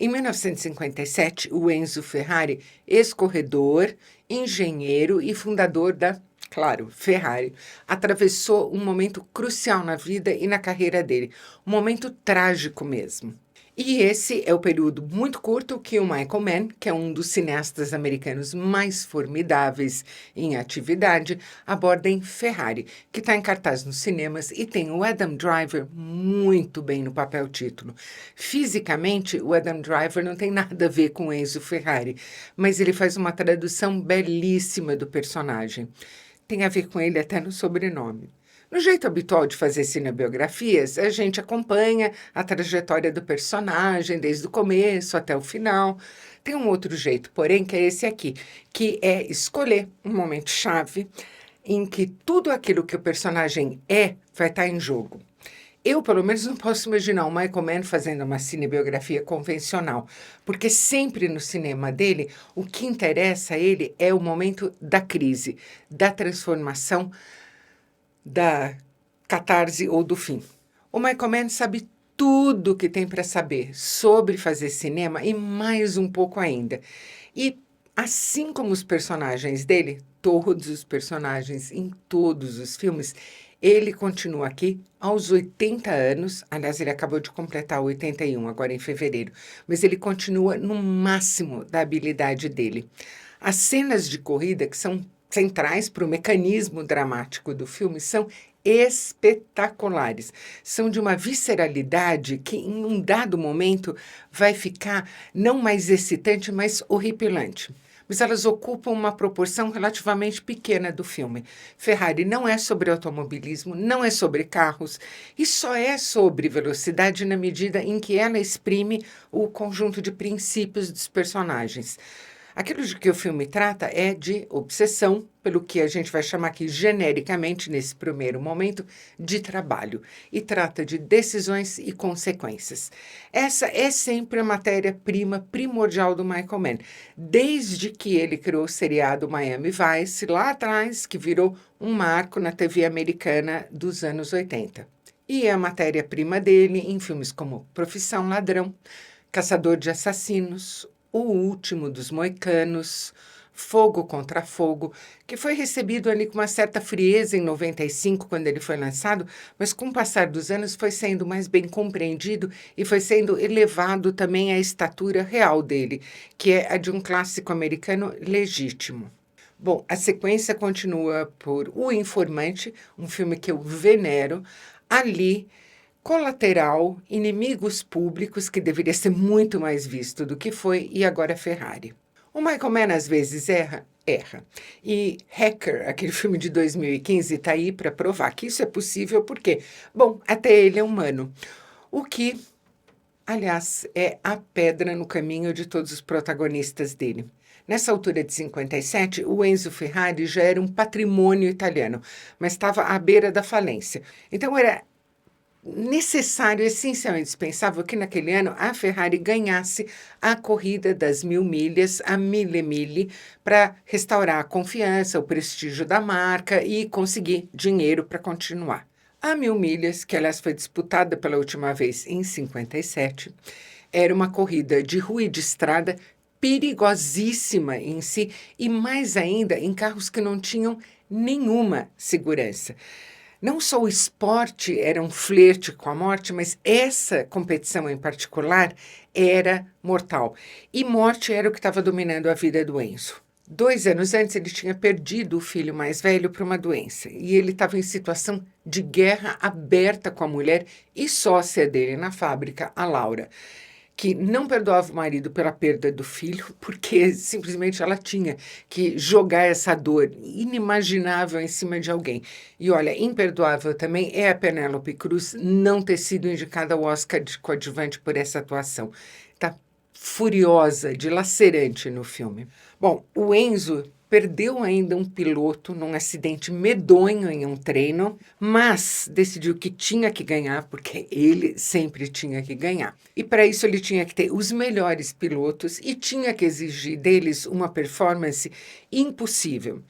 Em 1957, o Enzo Ferrari, ex-corredor, engenheiro e fundador da, claro, Ferrari, atravessou um momento crucial na vida e na carreira dele, um momento trágico mesmo. E esse é o período muito curto que o Michael Mann, que é um dos cineastas americanos mais formidáveis em atividade, aborda em Ferrari, que está em cartaz nos cinemas e tem o Adam Driver muito bem no papel título. Fisicamente, o Adam Driver não tem nada a ver com Enzo Ferrari, mas ele faz uma tradução belíssima do personagem. Tem a ver com ele até no sobrenome. No jeito habitual de fazer cinebiografias, a gente acompanha a trajetória do personagem desde o começo até o final. Tem um outro jeito, porém, que é esse aqui, que é escolher um momento-chave em que tudo aquilo que o personagem é vai estar em jogo. Eu, pelo menos, não posso imaginar o Michael Mann fazendo uma cinebiografia convencional, porque sempre no cinema dele, o que interessa a ele é o momento da crise, da transformação, da catarse ou do fim. O Michael Mann sabe tudo o que tem para saber sobre fazer cinema e mais um pouco ainda. E assim como os personagens dele, todos os personagens em todos os filmes, ele continua aqui aos 80 anos, aliás, ele acabou de completar 81 agora em fevereiro, mas ele continua no máximo da habilidade dele. As cenas de corrida, que são centrais para o mecanismo dramático do filme, são espetaculares. São de uma visceralidade que, em um dado momento, vai ficar não mais excitante, mas horripilante. Mas elas ocupam uma proporção relativamente pequena do filme. Ferrari não é sobre automobilismo, não é sobre carros, e só é sobre velocidade na medida em que ela exprime o conjunto de princípios dos personagens. Aquilo de que o filme trata é de obsessão, pelo que a gente vai chamar aqui genericamente, nesse primeiro momento, de trabalho, e trata de decisões e consequências. Essa é sempre a matéria-prima primordial do Michael Mann, desde que ele criou o seriado Miami Vice, lá atrás, que virou um marco na TV americana dos anos 80. E é a matéria-prima dele em filmes como Profissão Ladrão, Caçador de Assassinos, O Último dos Moicanos, Fogo contra Fogo, que foi recebido ali com uma certa frieza em 95, quando ele foi lançado, mas com o passar dos anos foi sendo mais bem compreendido e foi sendo elevado também à estatura real dele, que é a de um clássico americano legítimo. Bom, a sequência continua por O Informante, um filme que eu venero, Ali, Colateral, Inimigos Públicos, que deveria ser muito mais visto do que foi, e agora Ferrari. O Michael Mann às vezes erra. E Hacker, aquele filme de 2015, está aí para provar que isso é possível, porque, bom, até ele é humano. O que, aliás, é a pedra no caminho de todos os protagonistas dele. Nessa altura de 57, o Enzo Ferrari já era um patrimônio italiano, mas estava à beira da falência. Então era necessário, essencialmente indispensável que naquele ano a Ferrari ganhasse a corrida das 1.000 milhas, a Mille Miglia, para restaurar a confiança, o prestígio da marca e conseguir dinheiro para continuar. A 1.000 milhas, que aliás foi disputada pela última vez em 57, era uma corrida de rua e de estrada perigosíssima em si e mais ainda em carros que não tinham nenhuma segurança. Não só o esporte era um flerte com a morte, mas essa competição em particular era mortal. E morte era o que estava dominando a vida do Enzo. 2 anos antes, ele tinha perdido o filho mais velho para uma doença. E ele estava em situação de guerra aberta com a mulher e sócia dele na fábrica, a Laura, que não perdoava o marido pela perda do filho, porque simplesmente ela tinha que jogar essa dor inimaginável em cima de alguém. E olha, imperdoável também é a Penélope Cruz não ter sido indicada ao Oscar de coadjuvante por essa atuação. Está furiosa, dilacerante no filme. Bom, o Enzo perdeu ainda um piloto num acidente medonho em um treino, mas decidiu que tinha que ganhar, porque ele sempre tinha que ganhar. E para isso ele tinha que ter os melhores pilotos e tinha que exigir deles uma performance impossível.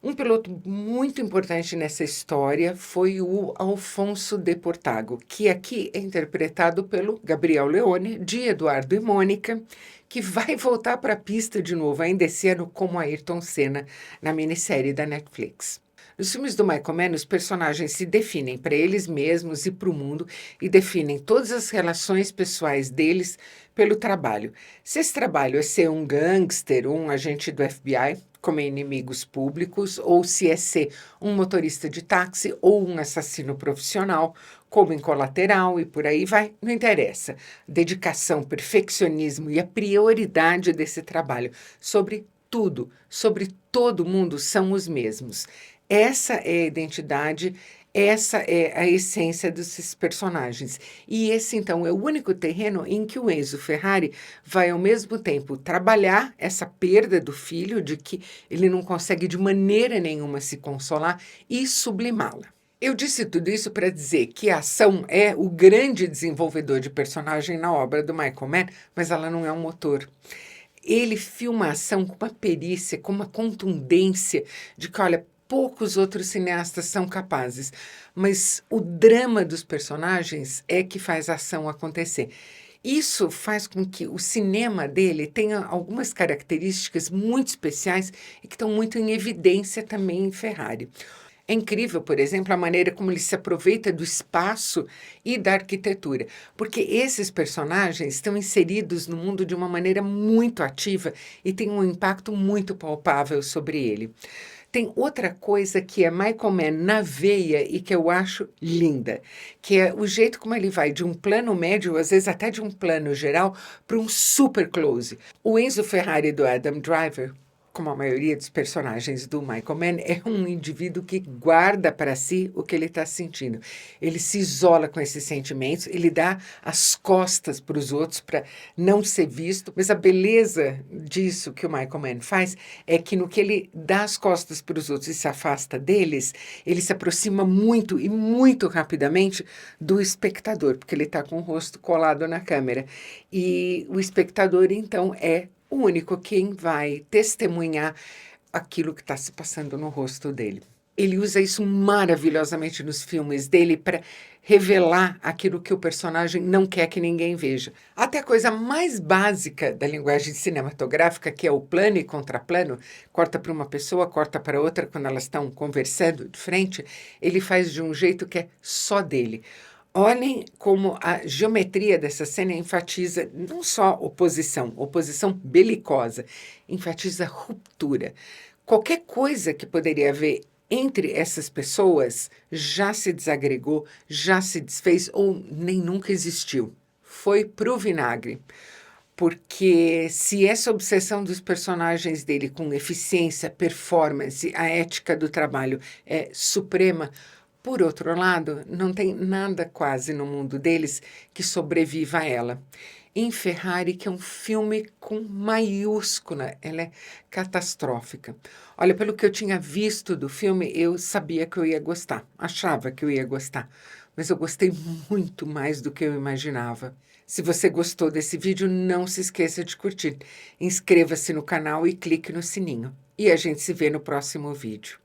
Um piloto muito importante nessa história foi o Alfonso de Portago, que aqui é interpretado pelo Gabriel Leone, de Eduardo e Mônica, que vai voltar para a pista de novo ainda esse ano como Ayrton Senna na minissérie da Netflix. Nos filmes do Michael Mann, os personagens se definem para eles mesmos e para o mundo e definem todas as relações pessoais deles pelo trabalho. Se esse trabalho é ser um gangster, um agente do FBI, como inimigos públicos, ou se é ser um motorista de táxi ou um assassino profissional, como em Colateral e por aí vai, não interessa. Dedicação, perfeccionismo e a prioridade desse trabalho sobre tudo, sobre todo mundo, são os mesmos. Essa é a identidade, essa é a essência desses personagens. E esse, então, é o único terreno em que o Enzo Ferrari vai, ao mesmo tempo, trabalhar essa perda do filho, de que ele não consegue de maneira nenhuma se consolar, e sublimá-la. Eu disse tudo isso para dizer que a ação é o grande desenvolvedor de personagem na obra do Michael Mann, mas ela não é um motor. Ele filma a ação com uma perícia, com uma contundência de que, olha, poucos outros cineastas são capazes, mas o drama dos personagens é que faz a ação acontecer. Isso faz com que o cinema dele tenha algumas características muito especiais e que estão muito em evidência também em Ferrari. É incrível, por exemplo, a maneira como ele se aproveita do espaço e da arquitetura, porque esses personagens estão inseridos no mundo de uma maneira muito ativa e têm um impacto muito palpável sobre ele. Tem outra coisa que é Michael Mann na veia e que eu acho linda, que é o jeito como ele vai de um plano médio, às vezes até de um plano geral, para um super close. O Enzo Ferrari do Adam Driver, como a maioria dos personagens do Michael Mann, é um indivíduo que guarda para si o que ele está sentindo. Ele se isola com esses sentimentos, ele dá as costas para os outros para não ser visto. Mas a beleza disso que o Michael Mann faz é que no que ele dá as costas para os outros e se afasta deles, ele se aproxima muito e muito rapidamente do espectador, porque ele está com o rosto colado na câmera. E o espectador, então, é o único quem vai testemunhar aquilo que está se passando no rosto dele. Ele usa isso maravilhosamente nos filmes dele para revelar aquilo que o personagem não quer que ninguém veja. Até a coisa mais básica da linguagem cinematográfica, que é o plano e contraplano, corta para uma pessoa, corta para outra quando elas estão conversando de frente, ele faz de um jeito que é só dele. Olhem como a geometria dessa cena enfatiza não só oposição belicosa, enfatiza ruptura. Qualquer coisa que poderia haver entre essas pessoas já se desagregou, já se desfez ou nem nunca existiu. Foi pro vinagre. Porque se essa obsessão dos personagens dele com eficiência, performance, a ética do trabalho é suprema, por outro lado, não tem nada quase no mundo deles que sobreviva a ela. Em Ferrari, que é um filme com maiúscula, ela é catastrófica. Olha, pelo que eu tinha visto do filme, eu sabia que eu ia gostar, achava que eu ia gostar, mas eu gostei muito mais do que eu imaginava. Se você gostou desse vídeo, não se esqueça de curtir. Inscreva-se no canal e clique no sininho. E a gente se vê no próximo vídeo.